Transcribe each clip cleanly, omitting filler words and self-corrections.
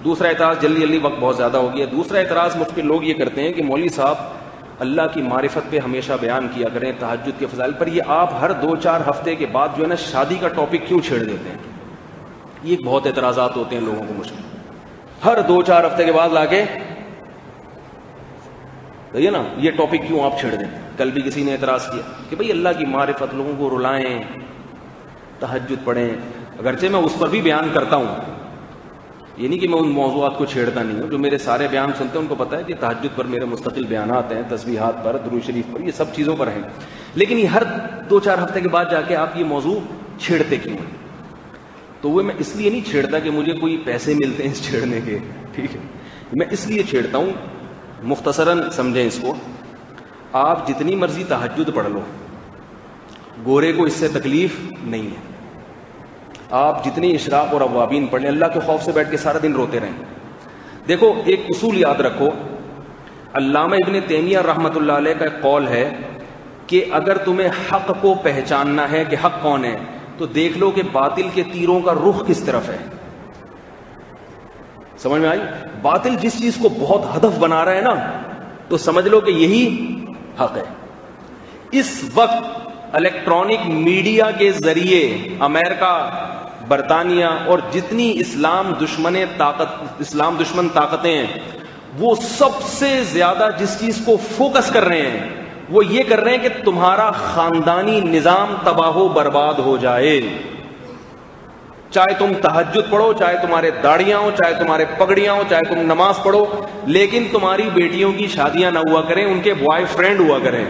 دوسرا اعتراض، جلدی وقت بہت زیادہ ہو گیا، دوسرا اعتراض مجھ پہ لوگ یہ کرتے ہیں کہ مولوی صاحب اللہ کی معرفت پہ ہمیشہ بیان کیا کریں، تہجد کے فضائل پر، یہ آپ ہر 2-4 ہفتے کے بعد جو ہے نا شادی کا ٹاپک کیوں چھیڑ دیتے ہیں؟ یہ بہت اعتراضات ہوتے ہیں لوگوں کو مجھ پہ، ہر 2-4 ہفتے کے بعد لا کے یہ نا یہ ٹاپک کیوں آپ چھیڑ دیں؟ کل بھی کسی نے اعتراض کیا کہ بھئی اللہ کی معرفت، لوگوں کو رلائیں، تہجد پڑھیں، اگرچہ میں اس پر بھی بیان کرتا ہوں، یہ نہیں کہ میں ان موضوعات کو چھیڑتا نہیں ہوں، جو میرے سارے بیان سنتے ہیں ان کو پتہ ہے کہ تہجد پر میرے مستقل بیانات ہیں، تسبیحات پر، درود شریف پر، یہ سب چیزوں پر ہیں، لیکن یہ ہر 2-4 ہفتے کے بعد جا کے آپ یہ موضوع چھیڑتے کیوں ہیں؟ تو وہ میں اس لیے نہیں چھیڑتا کہ مجھے کوئی پیسے ملتے ہیں اس چھیڑنے کے، ٹھیک ہے، میں اس لیے چھیڑتا ہوں، مختصراً سمجھیں اس کو، آپ جتنی مرضی تہجد پڑھ لو، گورے کو اس سے تکلیف نہیں ہے، آپ جتنی اشراق اور اوابین پڑھ لیں، اللہ کے خوف سے بیٹھ کے سارا دن روتے رہیں۔ دیکھو ایک اصول یاد رکھو، علامہ ابن تیمیہ رحمۃ اللہ علیہ کا ایک قول ہے کہ اگر تمہیں حق کو پہچاننا ہے کہ حق کون ہے تو دیکھ لو کہ باطل کے تیروں کا رخ کس طرف ہے۔ سمجھ میں آئی؟ باطل جس چیز کو بہت ہدف بنا رہا ہے نا تو سمجھ لو کہ یہی حق ہے۔ اس وقت الیکٹرانک میڈیا کے ذریعے امریکہ، برطانیہ اور جتنی اسلام دشمن طاقتیں ہیں وہ سب سے زیادہ جس چیز کو فوکس کر رہے ہیں وہ یہ کر رہے ہیں کہ تمہارا خاندانی نظام تباہ و برباد ہو جائے، چاہے تم تہجد پڑھو، چاہے تمہارے داڑیاں ہوں، چاہے تمہارے پگڑیاں ہوں، چاہے تم نماز پڑھو، لیکن تمہاری بیٹیوں کی شادیاں نہ ہوا کریں، ان کے بوائے فرینڈ ہوا کریں۔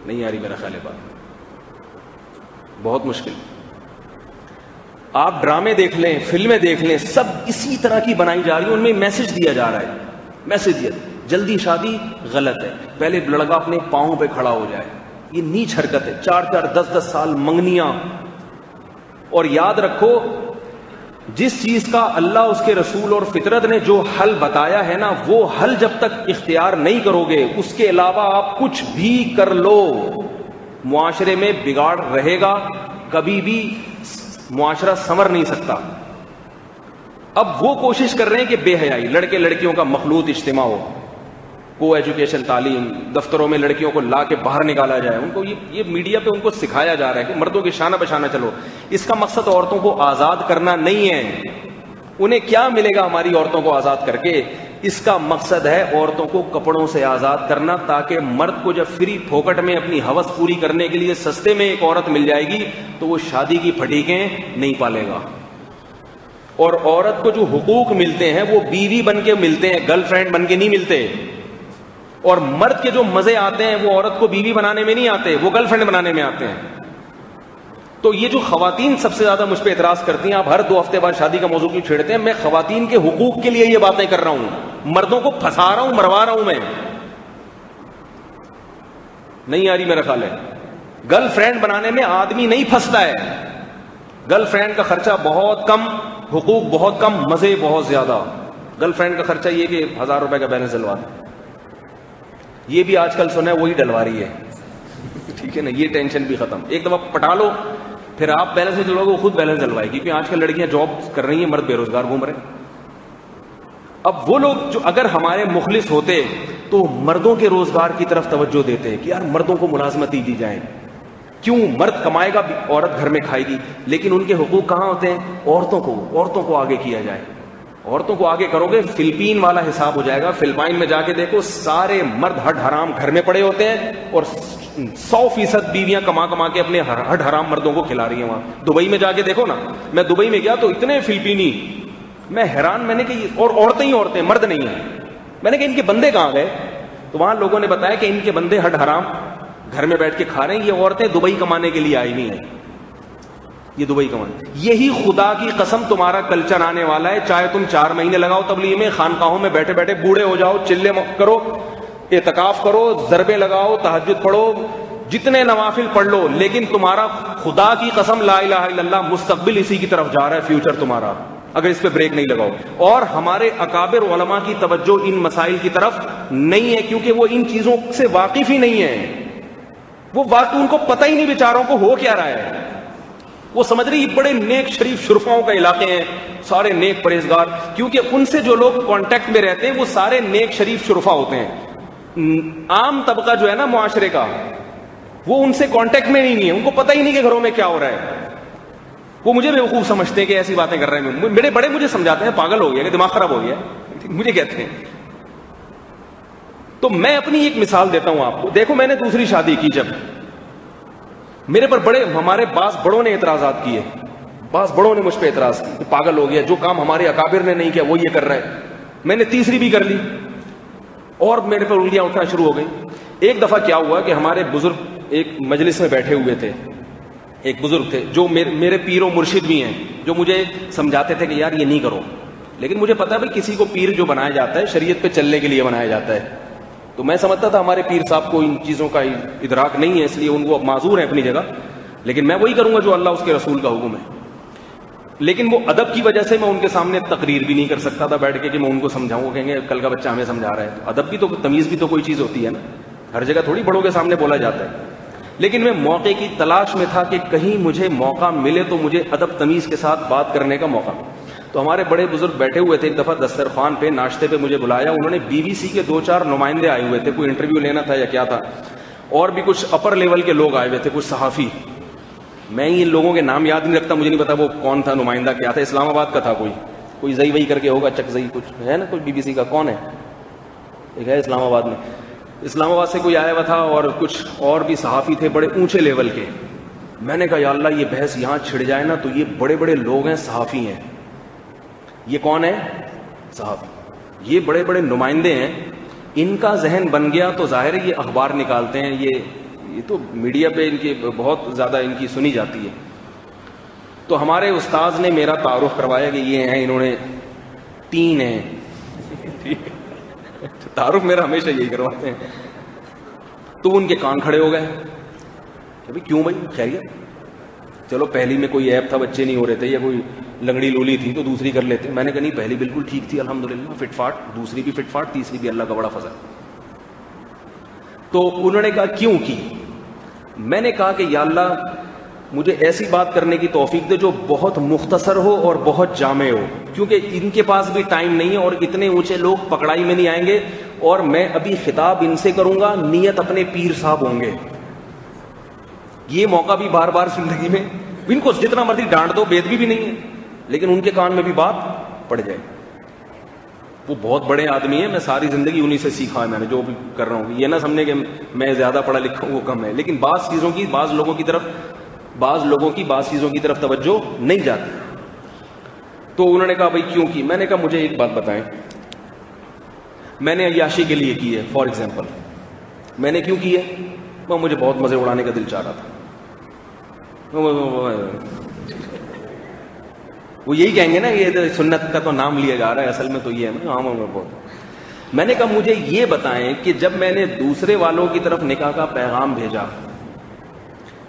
نہیں آ رہی میرا خیال ہے بات؟ بہت مشکل۔ آپ ڈرامے دیکھ لیں، فلمیں دیکھ لیں، سب اسی طرح کی بنائی جا رہی ہیں، ان میں میسج دیا جا رہا ہے، میسج دیا، جلدی شادی غلط ہے، پہلے لڑکا اپنے پاؤں پہ کھڑا ہو جائے، یہ نیچ حرکت ہے، 4-4 10-10 سال منگنیاں۔ اور یاد رکھو جس چیز کا اللہ، اس کے رسول اور فطرت نے جو حل بتایا ہے نا، وہ حل جب تک اختیار نہیں کرو گے، اس کے علاوہ آپ کچھ بھی کر لو، معاشرے میں بگاڑ رہے گا، کبھی بھی معاشرہ سنور نہیں سکتا۔ اب وہ کوشش کر رہے ہیں کہ بے حیائی، لڑکے لڑکیوں کا مخلوط اجتماع ہو، کو ایجوکیشن تعلیم، دفتروں میں لڑکیوں کو لا کے باہر نکالا جائے، ان کو یہ میڈیا پہ ان کو سکھایا جا رہا ہے کہ مردوں کی شانہ بشانہ چلو۔ اس کا مقصد عورتوں کو آزاد کرنا نہیں ہے، انہیں کیا ملے گا ہماری عورتوں کو آزاد کر کے؟ اس کا مقصد ہے عورتوں کو کپڑوں سے آزاد کرنا، تاکہ مرد کو جب فری پھوکٹ میں اپنی ہوس پوری کرنے کے لیے سستے میں ایک عورت مل جائے گی تو وہ شادی کی پھٹیکیں نہیں پالے گا۔ اور عورت کو جو حقوق ملتے ہیں وہ بیوی بن کے ملتے ہیں، گرل فرینڈ بن کے نہیں ملتے۔ اور مرد کے جو مزے آتے ہیں وہ عورت کو بیوی بنانے میں نہیں آتے، وہ گرل فرینڈ بنانے میں آتے ہیں۔ تو یہ جو خواتین سب سے زیادہ مجھ پہ اعتراض کرتی ہیں، آپ ہر 2 ہفتے بعد شادی کا موضوع کیوں چھیڑتے ہیں؟ میں خواتین کے حقوق کے لیے یہ باتیں کر رہا ہوں، مردوں کو پھنسا رہا ہوں، مروا رہا ہوں میں۔ نہیں آ رہی میرا خیال ہے؟ گرل فرینڈ بنانے میں آدمی نہیں پھنستا ہے، گرل فرینڈ کا خرچہ بہت کم، حقوق بہت کم، مزے بہت زیادہ۔ گرل فرینڈ کا خرچہ یہ کہ 1000 روپے کا بیلنس ڈلوا دیں، یہ بھی آج کل سنا ہے وہی ڈلوا رہی ہے، ٹھیک ہے نا، یہ ٹینشن بھی ختم۔ ایک دفعہ پٹا لو، پھر آپ بیلنس نہیں ڈلواؤ گے، وہ خود بیلنس ڈلوائے گی، کیونکہ آج کل لڑکیاں جاب کر رہی ہیں، مرد بے روزگار گھوم رہے ہیں۔ اب وہ لوگ جو اگر ہمارے مخلص ہوتے تو مردوں کے روزگار کی طرف توجہ دیتے کہ یار مردوں کو ملازمتی دی جائے، کیوں؟ مرد کمائے گا، عورت گھر میں کھائے گی، لیکن ان کے حقوق کہاں ہوتے ہیں؟ عورتوں کو آگے کیا جائے۔ عورتوں کو آگے کرو گے فلپین والا حساب ہو جائے گا۔ فلپائن میں جا کے دیکھو، سارے مرد ہڈ حرام گھر میں پڑے ہوتے ہیں اور 100% بیویاں کما کے اپنے ہڈ حرام مردوں کو کھلا رہی ہیں وہاں۔ دبئی میں جا کے دیکھو نا، میں دبئی میں گیا تو اتنے فلپینی، میں حیران، میں نے کہ اور عورتیں ہی عورتیں، مرد نہیں ہیں۔ میں نے کہا ان کے بندے کہاں گئے؟ تو وہاں لوگوں نے بتایا کہ ان کے بندے ہڈ حرام گھر میں بیٹھ کے کھا رہے ہیں، یہ عورتیں دبئی کمانے کے لیے آئی ہوئی ہیں، یہ دبئی کمانے۔ یہی خدا کی قسم تمہارا کلچر آنے والا ہے، چاہے تم 4 مہینے لگاؤ تبلیغ میں، خانقاہوں میں بیٹھے بیٹھے بوڑھے ہو جاؤ، چلے کرو، اعتکاف کرو، ضربے لگاؤ، تہجد پڑھو، جتنے نوافل پڑھ لو، لیکن تمہارا خدا کی قسم لا الہ الا اللہ مستقبل اسی کی طرف جا رہا ہے، فیوچر تمہارا، اگر اس پہ بریک نہیں لگاؤ۔ اور ہمارے اکابر علماء کی توجہ ان مسائل کی طرف نہیں ہے، کیونکہ وہ ان چیزوں سے واقف ہی نہیں ہے، وہ واقع ان کو پتہ ہی نہیں بیچاروں کو ہو کیا رہا ہے۔ وہ سمجھ رہی بڑے نیک شریف شرفاؤں کا علاقے ہیں، سارے نیک پرہیزگار، کیونکہ ان سے جو لوگ کانٹیکٹ میں رہتے ہیں وہ سارے نیک شریف شرفا ہوتے ہیں۔ عام طبقہ جو ہے نا معاشرے کا، وہ ان سے کانٹیکٹ میں ہی نہیں ہے، ان کو پتہ ہی نہیں کہ گھروں میں کیا ہو رہا ہے۔ وہ مجھے بیوقوف سمجھتے ہیں کہ ایسی باتیں کر رہے ہیں، میرے بڑے مجھے سمجھاتے ہیں پاگل ہو گیا کہ دماغ خراب ہو گیا، مجھے کہتے ہیں۔ تو میں اپنی ایک مثال دیتا ہوں آپ کو۔ دیکھو میں نے دوسری شادی کی، جب میرے پر ہمارے بعض بڑوں نے اعتراضات کیے، بعض بڑوں نے مجھ پہ اعتراض کی کہ پاگل ہو گیا، جو کام ہمارے اکابر نے نہیں کیا وہ یہ کر رہا ہے۔ میں نے تیسری بھی کر لی اور میرے پر انگلیاں اٹھنا شروع ہو گئی۔ ایک دفعہ کیا ہوا کہ ہمارے بزرگ ایک مجلس میں بیٹھے ہوئے تھے، ایک بزرگ تھے جو میرے پیر و مرشد بھی ہیں، جو مجھے سمجھاتے تھے کہ یار یہ نہیں کرو، لیکن مجھے پتا ہے کسی کو پیر جو بنایا جاتا ہے شریعت پہ چلنے کے لیے بنایا جاتا ہے، تو میں سمجھتا تھا ہمارے پیر صاحب کو ان چیزوں کا ادراک نہیں ہے، اس لیے ان کو معذور ہے اپنی جگہ، لیکن میں وہی کروں گا جو اللہ اس کے رسول کا حکم ہے۔ لیکن وہ ادب کی وجہ سے میں ان کے سامنے تقریر بھی نہیں کر سکتا تھا بیٹھ کے کہ میں ان کو سمجھاؤں، وہ کہیں گے کل کا بچہ ہمیں سمجھا رہا ہے۔ تو ادب بھی تو، تمیز بھی تو کوئی چیز ہوتی ہے نا، ہر جگہ تھوڑی بڑوں کے سامنے بولا جاتا ہے۔ لیکن میں موقع کی تلاش میں تھا کہ کہیں مجھے موقع ملے تو مجھے ادب تمیز کے ساتھ بات کرنے کا موقع ملے۔ تو ہمارے بڑے بزرگ بیٹھے ہوئے تھے، ایک دفعہ دسترخوان پہ ناشتے پہ مجھے بلایا، انہوں نے BBC کے 2-4 نمائندے آئے ہوئے تھے، کوئی انٹرویو لینا تھا یا کیا تھا، اور بھی کچھ اپر لیول کے لوگ آئے ہوئے تھے، کچھ صحافی۔ میں ان لوگوں کے نام یاد نہیں رکھتا، مجھے نہیں پتا وہ کون تھا، نمائندہ کیا تھا، اسلام آباد کا تھا، کوئی زئی وئی کر کے ہوگا، چک زئی کچھ ہے نا، کوئی BBC کا کون ہے، ایک ہے اسلام آباد میں، اسلام آباد سے کوئی آیا ہوا تھا، اور کچھ اور بھی صحافی تھے بڑے اونچے لیول کے۔ میں نے کہا یا اللہ یہ بحث یہاں چھڑ جائے نا تو یہ بڑے بڑے لوگ ہیں، صحافی ہیں، یہ کون ہے؟ صحافی، یہ بڑے بڑے نمائندے ہیں، ان کا ذہن بن گیا تو ظاہر ہے یہ اخبار نکالتے ہیں، یہ تو میڈیا پہ ان کی بہت زیادہ ان کی سنی جاتی ہے۔ تو ہمارے استاذ نے میرا تعارف کروایا کہ یہ ہیں، انہوں نے 3 ہیں تعارف میرا ہمیشہ یہی کرواتے ہیں۔ تو ان کے کان کھڑے ہو گئے کہ بھائی کیوں بھائی خیریت؟ چلو پہلی میں کوئی ایپ تھا، بچے نہیں ہو رہے تھے، یا کوئی لنگڑی لولی تھی تو دوسری کر لیتے۔ میں نے کہا نہیں، پہلی بالکل ٹھیک تھی الحمدللہ، فٹ فاٹ، دوسری بھی فٹ فاٹ، تیسری بھی اللہ کا بڑا فضل۔ تو انہوں نے کہا کیوں کی؟ میں نے کہا کہ یا اللہ مجھے ایسی بات کرنے کی توفیق دے جو بہت مختصر ہو اور بہت جامع ہو، کیونکہ ان کے پاس بھی ٹائم نہیں ہے اور اتنے اونچے لوگ پکڑائی میں نہیں آئیں گے، اور میں ابھی خطاب ان سے کروں گا، نیت اپنے پیر صاحب ہوں گے۔ یہ موقع بھی بار بار زندگی میں، ان کو جتنا مرضی ڈانٹ دو، بے ادبی بھی نہیں ہے، لیکن ان کے کان میں بھی بات پڑ جائے۔ وہ بہت بڑے آدمی ہیں، میں ساری زندگی انہی سے سیکھا ہے، میں نے جو بھی کر رہا ہوں۔ یہ نہ سمجھے کہ میں زیادہ پڑھا لکھا ہوں وہ کم ہے، لیکن بعض چیزوں کی بعض لوگوں کی بعض چیزوں کی طرف توجہ نہیں جاتی۔ تو انہوں نے کہا بھائی کیوں کی؟ میں نے کہا مجھے ایک بات بتائیں، میں نے عیاشی کے لیے کی ہے، فار ایگزامپل میں نے کیوں کی ہے؟ وہ مجھے بہت مزے اڑانے کا دل چاہ رہا تھا۔ وہ یہی کہیں گے نا یہ سنت کا تو نام لیا جا رہا ہے، اصل میں تو یہ ہے نا بہت۔ میں نے کہا مجھے یہ بتائیں کہ جب میں نے دوسرے والوں کی طرف نکاح کا پیغام بھیجا،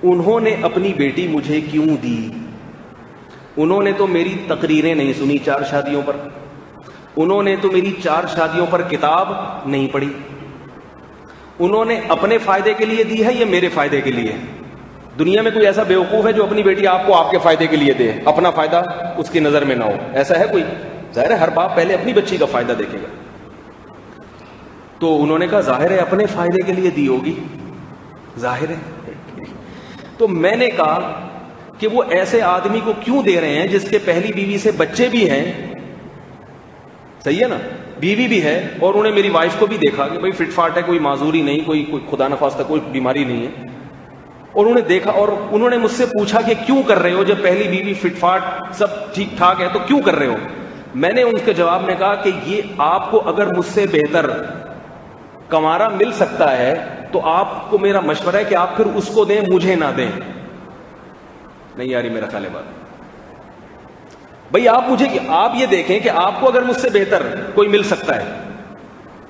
انہوں نے اپنی بیٹی مجھے کیوں دی؟ انہوں نے تو میری تقریریں نہیں سنی 4 شادیوں پر، انہوں نے تو میری 4 شادیوں پر کتاب نہیں پڑھی، انہوں نے اپنے فائدے کے لیے دی ہے یا میرے فائدے کے لیے؟ دنیا میں کوئی ایسا بیوقوف ہے جو اپنی بیٹی آپ کو آپ کے فائدے کے لیے دے، اپنا فائدہ اس کی نظر میں نہ ہو؟ ایسا ہے کوئی؟ ظاہر ہے ہر باپ پہلے اپنی بچی کا فائدہ دیکھے گا۔ تو انہوں نے کہا ظاہر ہے اپنے فائدے کے لیے دی ہوگی، ظاہر ہے۔ تو میں نے کہا کہ وہ ایسے آدمی کو کیوں دے رہے ہیں جس کے پہلی بیوی سے بچے بھی ہیں، صحیح ہے نا، بیوی بھی ہے، اور انہیں میری وائف کو بھی دیکھا کہ بھائی فٹ فاٹ ہے، کوئی معذوری نہیں، کوئی خدا نخواستہ کوئی بیماری نہیں ہے، اور انہوں نے دیکھا اور انہوں نے مجھ سے پوچھا کہ کیوں کر رہے ہو جب پہلی بیوی فٹ فاٹ سب ٹھیک ٹھاک ہے تو کیوں کر رہے ہو؟ میں نے ان کے جواب میں کہا کہ یہ آپ کو اگر مجھ سے بہتر کمارا مل سکتا ہے تو آپ کو میرا مشورہ ہے کہ آپ پھر اس کو دیں، مجھے نہ دیں۔ نہیں یاری میرا خیال ہے بات بھائی، آپ یہ دیکھیں کہ آپ کو اگر مجھ سے بہتر کوئی مل سکتا ہے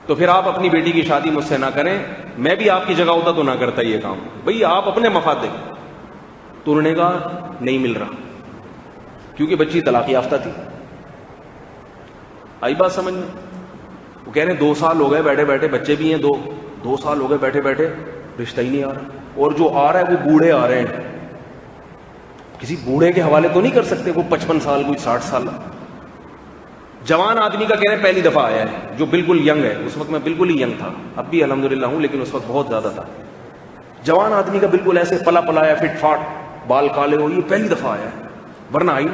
تو پھر آپ اپنی بیٹی کی شادی مجھ سے نہ کریں، میں بھی آپ کی جگہ ہوتا تو نہ کرتا یہ کام، بھئی آپ اپنے مفاد دیکھیں۔ تو انہوں نے کہا نہیں مل رہا، کیونکہ بچی طلاق یافتہ تھی۔ آئی بات سمجھ میں؟ وہ کہہ رہے ہیں 2 سال ہو گئے بیٹھے بیٹھے، بچے بھی ہیں 2 سال ہو گئے بیٹھے بیٹھے، رشتہ ہی نہیں آ رہا، اور جو آ رہا ہے وہ بوڑھے آ رہے ہیں۔ کسی بوڑھے کے حوالے تو نہیں کر سکتے, وہ 55 سال کوئی 60 سال. جوان آدمی کا کہہ رہے ہیں پہلی دفعہ آیا ہے, جو بالکل ینگ ہے. اس وقت میں بالکل ہی ینگ تھا, اب بھی الحمدللہ ہوں, لیکن اس وقت بہت زیادہ تھا. جوان آدمی کا بالکل ایسے پلا پلایا, فٹ فاٹ, بال کالے ہو, یہ پہلی دفعہ آیا ہے, ورنہ آئی.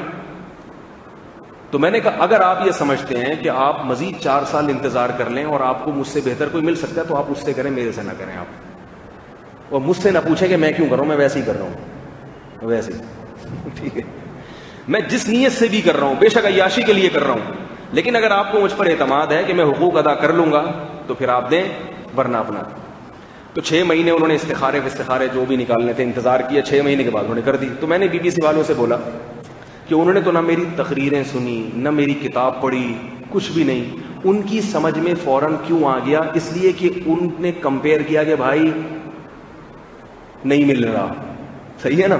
تو میں نے کہا اگر آپ یہ سمجھتے ہیں کہ آپ مزید 4 سال انتظار کر لیں اور آپ کو مجھ سے بہتر کوئی مل سکتا ہے تو آپ اس سے کریں, میرے سے نہ کریں. آپ اور مجھ سے نہ پوچھیں کہ میں کیوں کر رہا ہوں, میں ویسے ہی کر رہا ہوں, ویسے ہی. ٹھیک ہے, میں جس نیت سے بھی کر رہا ہوں, بے شک عیاشی کے لیے کر رہا ہوں, لیکن اگر آپ کو مجھ پر اعتماد ہے کہ میں حقوق ادا کر لوں گا تو پھر آپ دیں, ورنہ اپنا. تو 6 مہینے انہوں نے استخارے جو بھی نکالنے تھے انتظار کیا, 6 مہینے کے بعد انہوں نے کر دی. تو میں نے BBC والوں سے بولا کہ انہوں نے تو نہ میری تقریریں سنی, نہ میری کتاب پڑھی, کچھ بھی نہیں. ان کی سمجھ میں فوراً کیوں آ گیا؟ اس لیے کہ ان نے کمپیئر کیا کہ بھائی نہیں مل رہا, صحیح ہے نا.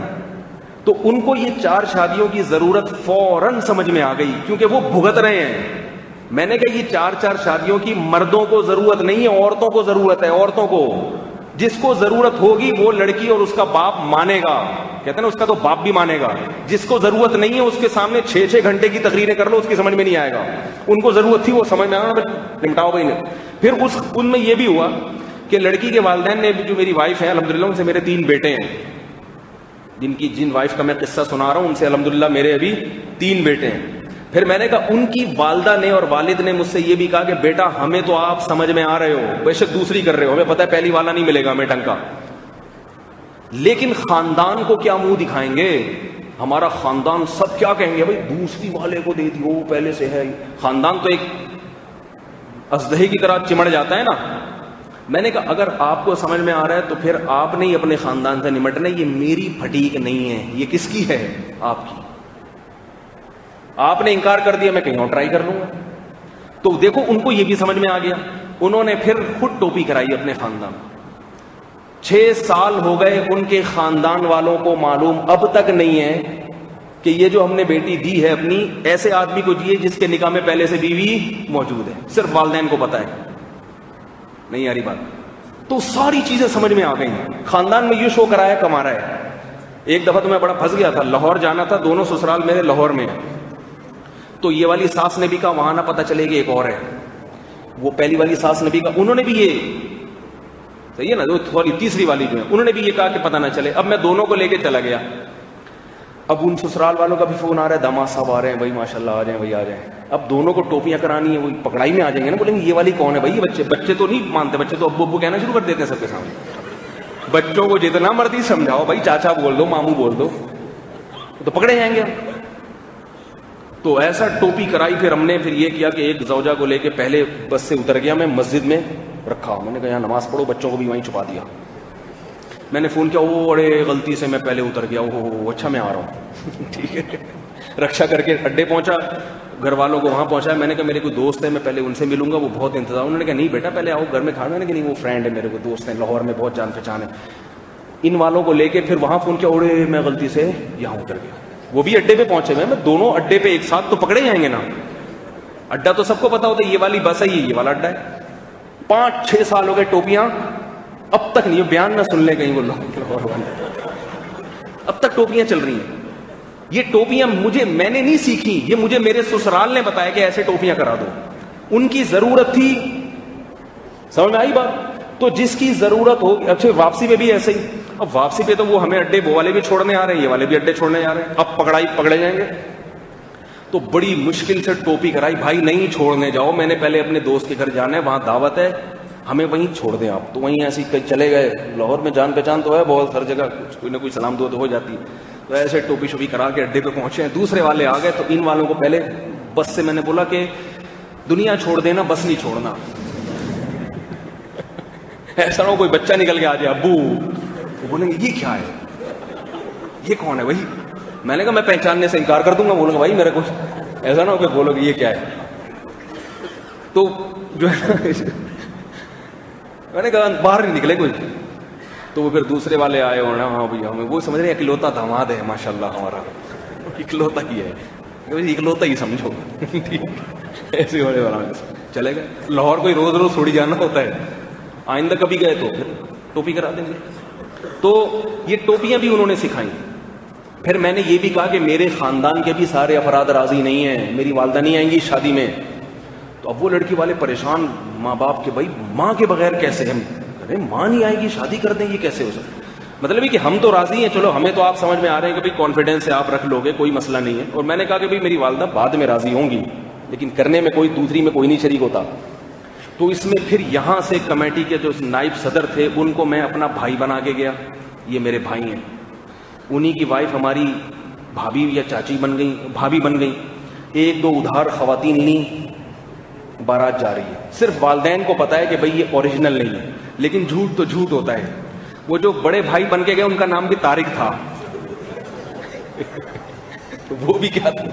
تو ان کو یہ 4 شادیوں کی ضرورت فوراً سمجھ میں آ گئی, کیونکہ وہ بھگت رہے ہیں. میں نے کہا یہ 4 شادیوں کی مردوں کو ضرورت نہیں ہے, عورتوں کو ضرورت ہے. عورتوں کو, جس کو ضرورت ہوگی وہ لڑکی اور اس کا باپ مانے گا. کہتے ہیں نا اس کا تو باپ بھی مانے گا. جس کو ضرورت نہیں ہے اس کے سامنے 6 گھنٹے کی تقریریں کر لو, اس کی سمجھ میں نہیں آئے گا. ان کو ضرورت تھی, وہ سمجھ میں آنا, نمٹاؤ بھائی نے. پھر ان میں یہ بھی ہوا کہ لڑکی کے والدین نے, جو میری وائف ہے الحمدللہ, ان سے میرے 3 بیٹے ہیں, جن وائف کا میں قصہ سنا رہا ہوں ان سے الحمدللہ میرے ابھی 3 بیٹے ہیں. پھر میں نے کہا ان کی والدہ نے اور والد نے مجھ سے یہ بھی کہا کہ بیٹا ہمیں تو آپ سمجھ میں آ رہے ہو, بے شک دوسری کر رہے ہو, ہمیں پتہ ہے پہلی والا نہیں ملے گا ہمیں ڈھنگ کا, لیکن خاندان کو کیا منہ دکھائیں گے؟ ہمارا خاندان سب کیا کہیں گے, بھائی دوسری والے کو دے دی, وہ پہلے سے ہے. خاندان تو ایک اژدہے کی طرح چمڑ جاتا ہے نا. میں نے کہا اگر آپ کو سمجھ میں آ رہا ہے تو پھر آپ نہیں اپنے خاندان سے نمٹنا. یہ میری پھٹیک نہیں ہے, یہ کس کی ہے؟ آپ کی. آپ نے انکار کر دیا, میں کہیں اور ٹرائی کر لوں گا. تو دیکھو ان کو یہ بھی سمجھ میں آ گیا. انہوں نے پھر خود ٹوپی کرائی اپنے خاندان. 6 سال ہو گئے, ان کے خاندان والوں کو معلوم اب تک نہیں ہے کہ یہ جو ہم نے بیٹی دی ہے اپنی, ایسے آدمی کو دیے جس کے نکاح میں پہلے سے بیوی موجود ہے. صرف والدین کو پتا ہے. نہیں آ رہی بات؟ تو ساری چیزیں سمجھ میں آ گئی. خاندان میں یہ شو کرایا, کما رہا ہے. ایک دفعہ تو میں بڑا پھنس گیا تھا, لاہور جانا تھا, دونوں سسرال میرے لاہور میں. تو یہ والی ساس نے بھی کہا وہاں نہ پتہ چلے کہ ایک اور ہے. وہ پہلی والی ساس نے بھی کہا, انہوں نے بھی یہ, صحیح ہے نا, جو تھوڑی تیسری والی جو ہے, انہوں نے بھی یہ کہا کہ پتہ نہ چلے. اب میں دونوں کو لے کے چلا گیا. اب ان سسرال والوں کا بھی فون آ رہا ہے, داماد صاحب آ رہے ہیں, بھائی ماشاءاللہ آ جائیں, بھائی آ جائیں. اب دونوں کو ٹوپیاں کرانی ہیں, وہ پکڑائی میں آ جائیں گے نا, بولیں گے یہ والی کون ہے بھائی. یہ بچے تو نہیں مانتے, بچے تو ابو ابو کہنا شروع کر دیتے ہیں سب کے سامنے. بچوں کو جتنا مرضی سمجھاؤ, بھائی چاچا بول دو, ماموں بول دو, تو پکڑے جائیں گے. تو ایسا ٹوپی کرائی. پھر ہم نے یہ کیا کہ ایک زوجہ کو لے کے پہلے بس سے اتر گیا, میں مسجد میں رکھا. میں نے کہا یہاں نماز پڑھو, بچوں کو بھی وہیں چھپا دیا. میں نے فون کیا, وہ اڑے غلطی سے میں پہلے اتر گیا, وہ اچھا میں آ رہا ہوں. ٹھیک ہے, رکشا کر کے اڈے پہنچا, گھر والوں کو وہاں پہنچایا. میں نے کہا میرے کوئی دوست ہے, میں پہلے ان سے ملوں گا, وہ بہت انتظار. انہوں نے کہا نہیں بیٹا پہلے آؤ گھر میں کھانا. کہ نہیں وہ فرینڈ ہے میرے کو, دوست ہیں لاہور میں, بہت جان پہچان ہے. ان والوں کو لے کے پھر وہاں فون کیا, اڑے میں غلطی سے یہاں اتر گیا. وہ بھی اڈے پہ پہنچے ہوئے, میں دونوں اڈے پہ ایک ساتھ, تو پکڑے جائیں گے نا. اڈا تو سب کو پتا ہوتا ہے, یہ والی بس ہے, یہ والا اڈا ہے. 5-6 سال ہو گئے, ٹوپیاں اب تک نہیں, بیان نہ سن لے کہیں وہ لوگ, اب تک ٹوپیاں چل رہی ہیں. یہ ٹوپیاں میں نے نہیں سیکھی, یہ مجھے میرے سسرال نے بتایا کہ ایسے ٹوپیاں کرا دو. ان کی ضرورت تھی, سمجھ میں آئی بات؟ تو جس کی ضرورت ہو. اچھا واپسی میں بھی ایسے ہی. اب واپسی پہ تو وہ ہمیں اڈے وہ والے بھی چھوڑنے آ رہے ہیں, یہ والے بھی اڈے چھوڑنے آ رہے ہیں. اب پکڑے جائیں گے. تو بڑی مشکل سے ٹوپی کرائی. بھائی نہیں چھوڑنے جاؤ, میں نے پہلے اپنے دوست کے گھر جانا ہے, وہاں دعوت ہے, ہمیں وہیں چھوڑ دیں آپ. تو وہیں ایسے ہی چلے گئے. لاہور میں جان پہچان تو ہے بہت, ہر جگہ کوئی نہ کوئی سلام دعا تو ہو جاتی ہے. تو ایسے ٹوپی شوپی کرا کے اڈے پہ پہنچے ہیں. دوسرے والے آ گئے, تو ان والوں کو پہلے بس سے میں نے بولا کہ دنیا چھوڑ دینا, بس نہیں چھوڑنا. ایسا نہ ہو کوئی بچہ نکل کے آ جائے, ابو, وہ بولیں گے یہ کیا ہے, یہ کون ہے بھائی. میں نے کہا میں پہچاننے سے انکار کر دوں گا, بولوں گا بھائی میرے کو, ایسا نہ ہو کہ بولو کہ یہ کیا ہے. تو جو ہے میں نے کہا باہر نہیں نکلے کوئی. تو وہ پھر دوسرے والے آئے ہونا, ہاں بھائی ہمیں وہ سمجھ رہے ہیں اکلوتا داماد ہے ماشاءاللہ ہمارا, اکلوتا ہی ہے, اکلوتا ہی سمجھو. ایسے ہونے والا چلے گئے. لاہور کوئی روز روز تھوڑی جانا ہوتا ہے, آئندہ کبھی گئے تو پھر ٹوپی کرا دیں گے. تو یہ ٹوپیاں بھی انہوں نے سکھائیں. پھر میں نے یہ بھی کہا کہ میرے خاندان کے بھی سارے افراد راضی نہیں ہیں, میری والدہ نہیں آئیں گی شادی میں. تو اب وہ لڑکی والے پریشان, ماں باپ کے, بھائی ماں کے بغیر کیسے, ہم ارے ماں نہیں آئے گی شادی کر دیں, یہ کیسے ہو سکتا. مطلب ہے کہ ہم تو راضی ہیں, چلو ہمیں تو آپ سمجھ میں آ رہے ہیں کہ بھائی کانفیڈینس ہے, آپ رکھ لو گے, کوئی مسئلہ نہیں ہے. اور میں نے کہا کہ بھائی میری والدہ بعد میں راضی ہوں گی, لیکن کرنے میں کوئی دوسری میں کوئی نہیں شریک ہوتا. تو اس میں پھر یہاں سے کمیٹی کے جو نائب صدر تھے ان کو میں اپنا بھائی بنا کے گیا, یہ میرے بھائی ہیں. انہی کی وائف ہماری بھابھی یا چاچی بن گئی, بھابھی بن گئی. ایک دو ادھار خواتین انہیں بارات جا رہی ہے. صرف والدین کو پتا ہے کہ بھئی یہ اوریجنل نہیں ہے, لیکن جھوٹ تو جھوٹ ہوتا ہے. وہ جو بڑے بھائی بن کے گئے ان کا نام بھی طارق تھا. وہ بھی کیا تھا.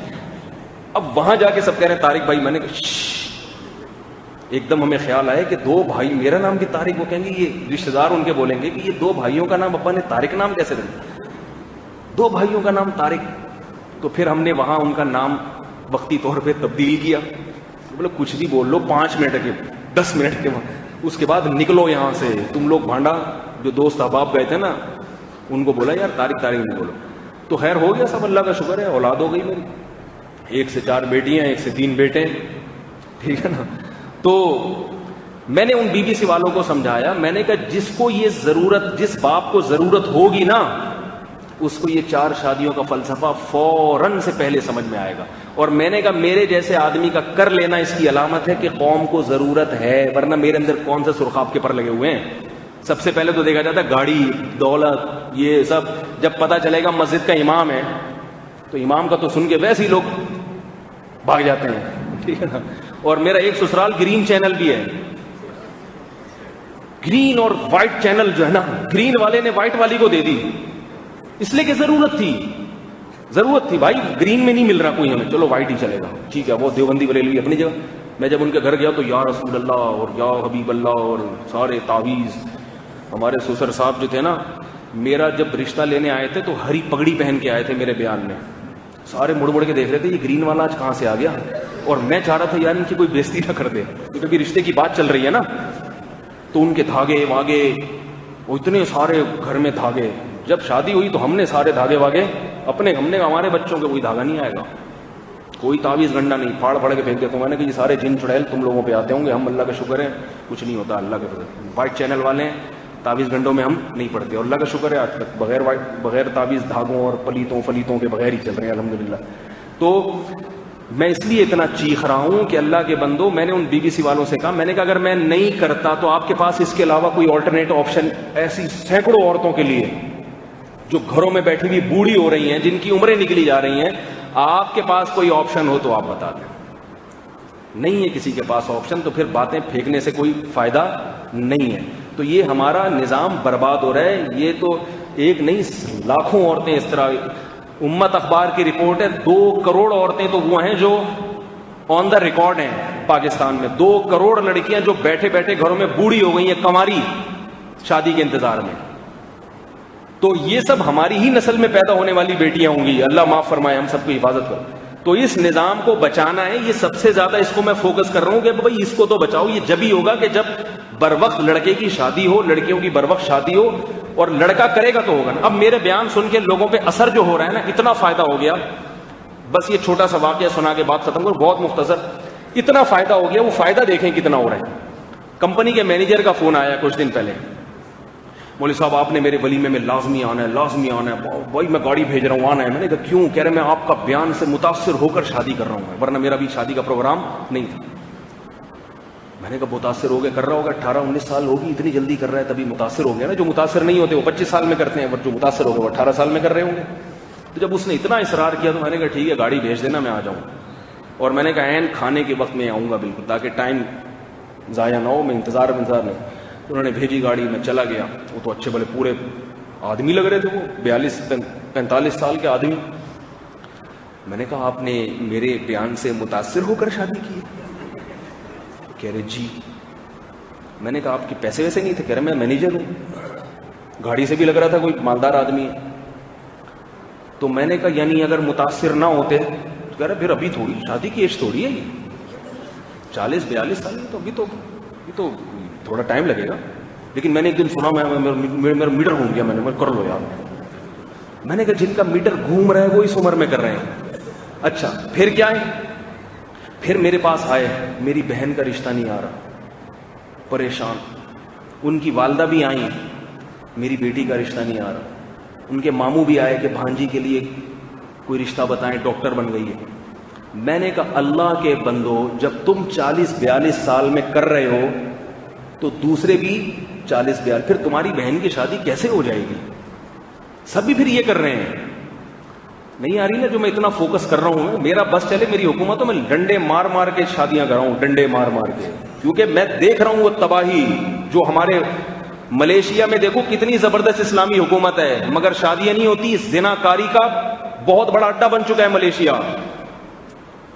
اب وہاں جا کے سب کہہ رہے ہیں طارق بھائی. میں نے کہا ایک دم ہمیں خیال آیا کہ دو بھائی, میرا نام بھی طارق. وہ کہیں گے, یہ رشتے دار ان کے بولیں گے کہ یہ دو بھائیوں کا نام ابا نے طارق نام کیسے رکھا, دو بھائیوں کا نام طارق. تو پھر ہم نے وہاں ان کا نام وقتی طور پہ تبدیل کیا. بولے کچھ بھی بول لو, 5 منٹ کے 10 منٹ کے اس کے بعد نکلو یہاں سے تم لوگ. بھانڈا جو دوست احباب گئے تھے نا, ان کو بولا یار طارق طارق نہیں بولو. تو خیر ہو گیا سب, اللہ کا شکر ہے, اولاد ہو گئی میری. 1 سے 4 بیٹیاں, 1 سے 3 بیٹے, ٹھیک ہے نا. تو میں نے ان بی بی سی والوں کو سمجھایا, میں نے کہا جس کو یہ ضرورت, جس باپ کو ضرورت ہوگی نا, اس کو یہ 4 شادیوں کا فلسفہ فوراً سے پہلے سمجھ میں آئے گا. اور میں نے کہا میرے جیسے آدمی کا کر لینا اس کی علامت ہے کہ قوم کو ضرورت ہے, ورنہ میرے اندر کون سے سرخاب کے پر لگے ہوئے ہیں. سب سے پہلے تو دیکھا جاتا ہے گاڑی, دولت, یہ سب. جب پتا چلے گا مسجد کا امام ہے تو امام کا تو سن کے ویسے ہی لوگ بھاگ جاتے ہیں, ٹھیک ہے نا. اور میرا ایک سسرال گرین چینل بھی ہے. گرین اور وائٹ چینل جو ہے نا, گرین والے نے وائٹ والی کو دے دی اس لیے کہ ضرورت تھی بھائی, گرین میں نہیں مل رہا کوئی ہمیں, چلو وائٹ ہی چلے گا, ٹھیک ہے. وہ دیوبندی بریلوی اپنی جگہ. میں جب ان کے گھر گیا تو یا رسول اللہ اور یا حبیب اللہ اور سارے تعویذ. ہمارے سسر صاحب جو تھے نا, میرا جب رشتہ لینے آئے تھے تو ہری پگڑی پہن کے آئے تھے میرے بیان میں. سارے مڑ مڑ کے دیکھ رہے تھے یہ گرین والا آج کہاں سے آ گیا. اور میں چاہ رہا تھا یار ان کی کوئی بےزتی نہ کر دے, کیونکہ رشتے کی بات چل رہی ہے نا. تو ان کے دھاگے واگے, وہ اتنے سارے گھر میں دھاگے. جب شادی ہوئی تو ہم نے سارے دھاگے واگے اپنے, ہم نے ہمارے بچوں کے کوئی دھاگا نہیں آئے گا, کوئی تعویذ گنڈا نہیں, پھاڑ پھاڑ کے پھینک دیتا ہوں. میں نے کہا یہ سارے جن چڑیل تم لوگوں پہ آتے ہوں گے, ہم اللہ کا شکر ہے کچھ نہیں ہوتا, اللہ کے فضل. وائٹ چینل والے ہیں, تعویذ گنڈوں میں ہم نہیں پڑتے, اور اللہ کا شکر ہے آج تک بغیر تعویذ دھاگوں اور فلیتوں کے بغیر ہی چل رہے ہیں الحمدللہ. تو میں اس لیے اتنا چیخ رہا ہوں کہ اللہ کے بندو, میں نے ان بی بی سی والوں سے کہا, میں نے کہا اگر میں نہیں کرتا تو آپ کے پاس اس کے علاوہ کوئی آلٹرنیٹ آپشن, ایسی سینکڑوں عورتوں کے لیے جو گھروں میں بیٹھی ہوئی بوڑھی ہو رہی ہیں, جن کی عمریں نکلی جا رہی ہیں, آپ کے پاس کوئی آپشن ہو تو آپ بتا دیں. نہیں ہے کسی کے پاس آپشن, تو پھر باتیں پھینکنے سے کوئی فائدہ نہیں ہے. تو یہ ہمارا نظام برباد ہو رہا ہے. یہ تو ایک نہیں لاکھوں عورتیں اس طرح. امت اخبار کی رپورٹ ہے 2 کروڑ عورتیں تو وہ ہیں جو آن دا ریکارڈ ہیں پاکستان میں. 2 کروڑ لڑکیاں جو بیٹھے بیٹھے گھروں میں بوڑھی ہو گئی ہیں, کنواری, شادی کے انتظار میں. تو یہ سب ہماری ہی نسل میں پیدا ہونے والی بیٹیاں ہوں گی, اللہ معاف فرمائے, ہم سب کو حفاظت کرو. تو اس نظام کو بچانا ہے, یہ سب سے زیادہ اس کو میں فوکس کر رہا ہوں کہ بھائی اس کو تو بچاؤ. یہ جب ہی ہوگا کہ جب بروقت لڑکے کی شادی ہو, لڑکیوں کی بروقت شادی ہو, اور لڑکا کرے گا تو ہوگا نا. اب میرے بیان سن کے لوگوں پہ اثر جو ہو رہا ہے نا, اتنا فائدہ ہو گیا. بس یہ چھوٹا سا واقعہ سنا کے بات ختم کروں, بہت مختصر. اتنا فائدہ ہو گیا, وہ فائدہ دیکھیں کتنا ہو رہا ہے. کمپنی کے مینیجر کا فون آیا کچھ دن پہلے, مولوی صاحب آپ نے میرے ولیمے میں لازمی آنا ہے, بھائی میں گاڑی بھیج رہا ہوں, آنا ہے. میں نے کہا کیوں؟ کہہ رہے میں آپ کا بیان سے متاثر ہو کر شادی کر رہا ہوں, ورنہ میرا بھی شادی کا پروگرام نہیں تھا. میں نے کہا متاثر ہو گیا, کر رہا ہوگا, 18-19 سال ہوگی, اتنی جلدی کر رہا ہے تبھی متاثر ہو گیا نا. جو متاثر نہیں ہوتے وہ 25 سال میں کرتے ہیں, جو متاثر ہو گئے وہ 18 سال میں کر رہے ہوں گے. تو جب اس نے اتنا اصرار کیا تو میں نے کہا ٹھیک ہے گاڑی بھیج دینا, میں آ جاؤں. اور میں نے کہا عین کھانے کے وقت میں آؤں گا بالکل, تاکہ ٹائم ضائع نہ ہو, میں انتظار نہیں. انہوں نے بھیجی گاڑی, میں چلا گیا. وہ تو اچھے بھلے پورے آدمی لگ رہے تھے, وہ 42-45 سال کے آدمی. میں نے کہا آپ نے میرے بیان سے متاثر ہو کر شادی کی؟ کہہ رہے جی. میں نے کہا آپ کے پیسے ویسے نہیں تھے؟ کہہ رہے میں مینیجر ہوں. گاڑی سے بھی لگ رہا تھا کوئی مالدار آدمی ہے. تو میں نے کہا یعنی اگر متاثر نہ ہوتے تو کہہ رہے پھر ابھی تھوڑی شادی کی ایج تھوڑی ہے, یہ 40-42 سال میں, تو ابھی تو تھوڑا ٹائم لگے گا. لیکن میں نے ایک دن سنا, میں میرا میٹر گھوم گیا, میں نے کر لو یار. میں نے کہا جن کا میٹر گھوم رہا ہے وہ اس عمر میں کر رہے ہیں. اچھا پھر کیا ہے؟ پھر میرے پاس آئے, میری بہن کا رشتہ نہیں آ رہا, پریشان. ان کی والدہ بھی آئیں, میری بیٹی کا رشتہ نہیں آ رہا. ان کے ماموں بھی آئے کہ بھانجی کے لیے کوئی رشتہ بتائیں, ڈاکٹر بن گئی ہے. میں نے کہا اللہ کے بندو, جب تم 40-42 سال میں کر رہے ہو تو دوسرے بھی 40-42, پھر تمہاری بہن کی شادی کیسے ہو جائے گی؟ سب بھی پھر یہ کر رہے ہیں. نہیں آ رہی نا جو میں اتنا فوکس کر رہا ہوں, میرا بس چلے میری حکومت تو میں ڈنڈے مار مار کے شادیاں کراؤں, ڈنڈے مار مار کے, کیونکہ میں دیکھ رہا ہوں وہ تباہی جو ہمارے ملیشیا میں. دیکھو کتنی زبردست اسلامی حکومت ہے مگر شادیاں نہیں ہوتی. زنا کاری کا بہت بڑا اڈا بن چکا ہے ملیشیا.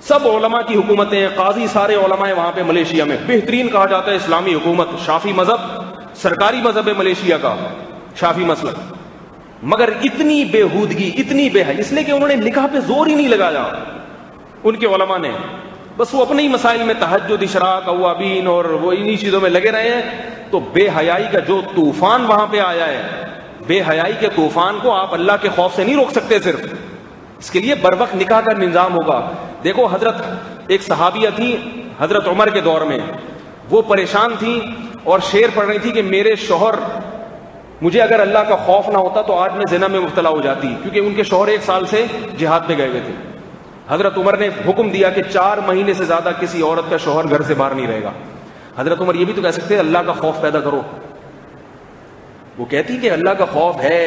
سب علماء کی حکومتیں, قاضی سارے علماء ہیں وہاں پہ ملیشیا میں. بہترین کہا جاتا ہے اسلامی حکومت, شافی مذہب سرکاری مذہب ہے ملیشیا کا, شافی مسلک. مگر اتنی بےہودگی, اتنی بے حیائی, اس لیے کہ انہوں نے نکاح پہ زور ہی نہیں لگایا ان کے علماء نے. بس وہ اپنے ہی مسائل میں تہجد, اشراق, اوابین اور وہ انہی چیزوں میں لگے رہے ہیں. تو بے حیائی کا جو طوفان وہاں پہ آیا ہے, بے حیائی کے طوفان کو آپ اللہ کے خوف سے نہیں روک سکتے. صرف اس کے لیے بر وقت نکاح کا نظام ہوگا. دیکھو حضرت ایک صحابیہ تھی حضرت عمر کے دور میں, وہ پریشان تھی اور شعر پڑھ رہی تھی کہ میرے شوہر, مجھے اگر اللہ کا خوف نہ ہوتا تو آج میں زنا میں مبتلا ہو جاتی, کیونکہ ان کے شوہر 1 سال سے جہاد پہ گئے ہوئے تھے. حضرت عمر نے حکم دیا کہ 4 مہینے سے زیادہ کسی عورت کا شوہر گھر سے باہر نہیں رہے گا. حضرت عمر یہ بھی تو کہہ سکتے ہیں اللہ کا خوف پیدا کرو. وہ کہتی کہ اللہ کا خوف ہے,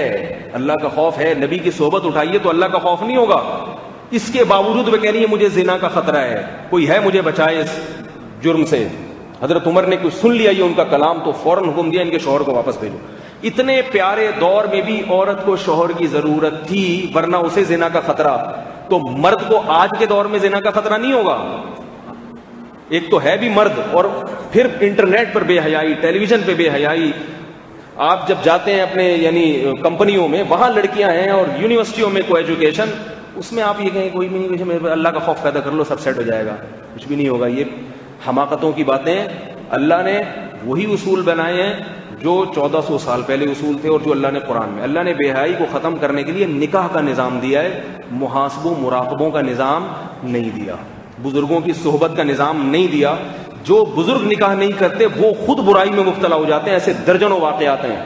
اللہ کا خوف ہے, نبی کی صحبت اٹھائیے تو اللہ کا خوف نہیں ہوگا. اس کے باوجود وہ کہہ رہی ہے مجھے زنا کا خطرہ ہے, کوئی ہے مجھے بچائے اس جرم سے. حضرت عمر نے کوئی سن لیا یہ ان کا کلام تو فوراً حکم دیا ان کے شوہر کو واپس بھیجو. اتنے پیارے دور میں بھی عورت کو شوہر کی ضرورت تھی, ورنہ اسے زنا کا خطرہ. تو مرد کو آج کے دور میں زنا کا خطرہ نہیں ہوگا. ایک تو ہے بھی مرد, اور پھر انٹرنیٹ پر بے حیائی, ٹیلی ویژن پہ بے حیائی. آپ جب جاتے ہیں اپنے یعنی کمپنیوں میں, وہاں لڑکیاں ہیں, اور یونیورسٹیوں میں کو ایجوکیشن, اس میں آپ یہ کہیں کوئی بھی نہیں, اللہ کا خوف پیدا کر لو سب سیٹ ہو جائے گا. کچھ بھی نہیں ہوگا. یہ حماقتوں کی باتیں. اللہ نے وہی اصول بنائے ہیں جو 1400 سال پہلے اصول تھے, اور جو اللہ نے قرآن میں, اللہ نے بے حیائی کو ختم کرنے کے لیے نکاح کا نظام دیا ہے, محاسبوں مراقبوں کا نظام نہیں دیا, بزرگوں کی صحبت کا نظام نہیں دیا. جو بزرگ نکاح نہیں کرتے وہ خود برائی میں مبتلا ہو جاتے ہیں. ایسے درجنوں واقعات ہیں.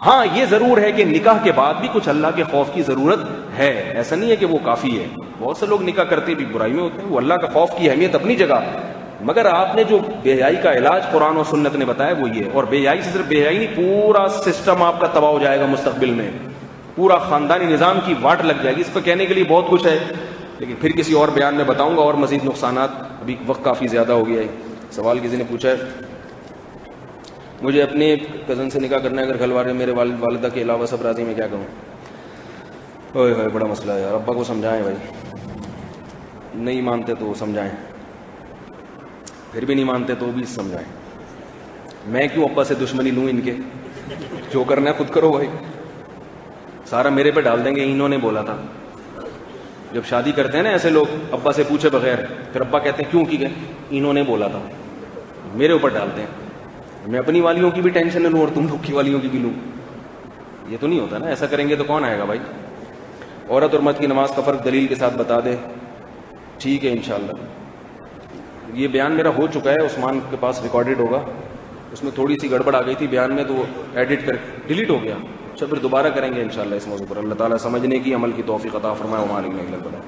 ہاں یہ ضرور ہے کہ نکاح کے بعد بھی کچھ اللہ کے خوف کی ضرورت ہے, ایسا نہیں ہے کہ وہ کافی ہے. بہت سے لوگ نکاح کرتے بھی برائی میں ہوتے ہیں, وہ اللہ کا خوف کی اہمیت اپنی جگہ. مگر آپ نے جو بے حیائی کا علاج قرآن و سنت نے بتایا وہ یہ. اور بے حیائی سے صرف بے حیائی نہیں, پورا سسٹم آپ کا تباہ ہو جائے گا مستقبل میں, پورا خاندانی نظام کی واٹ لگ جائے گی. اس پہ کہنے کے لیے بہت کچھ ہے, لیکن پھر کسی اور بیان میں بتاؤں گا, اور مزید نقصانات. ابھی وقت کافی زیادہ ہو گیا ہے. سوال کسی نے پوچھا ہے, مجھے اپنے کزن سے نکاح کرنا ہے, اگر گھر والے میرے والد والدہ کے علاوہ سب راضی, میں کیا کروں؟ اوئے ہوئے بڑا مسئلہ ہے یار. ابا کو سمجھائیں بھائی, نہیں مانتے تو سمجھائیں, پھر بھی نہیں مانتے تو بھی سمجھائیں. میں کیوں ابا سے دشمنی لوں ان کے؟ جو کرنا ہے خود کرو بھائی, سارا میرے پہ ڈال دیں گے, انہوں نے بولا تھا. جب شادی کرتے ہیں نا ایسے لوگ ابا سے پوچھے بغیر, پھر ابا کہتے ہیں کیوں کی گئے, انہوں نے بولا تھا, میرے اوپر ڈالتے ہیں. میں اپنی والیوں کی بھی ٹینشن نہ لوں اور تم لوگ کی والیوں کی بھی لوں, یہ تو نہیں ہوتا نا. ایسا کریں گے تو کون آئے گا بھائی. عورت اور مرد کی نماز کا فرق دلیل کے ساتھ بتا دے. ٹھیک ہے انشاءاللہ. یہ بیان میرا ہو چکا ہے, عثمان کے پاس ریکارڈڈ ہوگا, اس میں تھوڑی سی گڑبڑ آ گئی تھی بیان میں تو وہ ایڈٹ کر ڈیلیٹ ہو گیا. اچھا پھر دوبارہ کریں گے انشاءاللہ اس موضوع پر. اللہ تعالیٰ سمجھنے کی عمل کی توفیق عطا فرمائے. وما علینا الا البلاغ.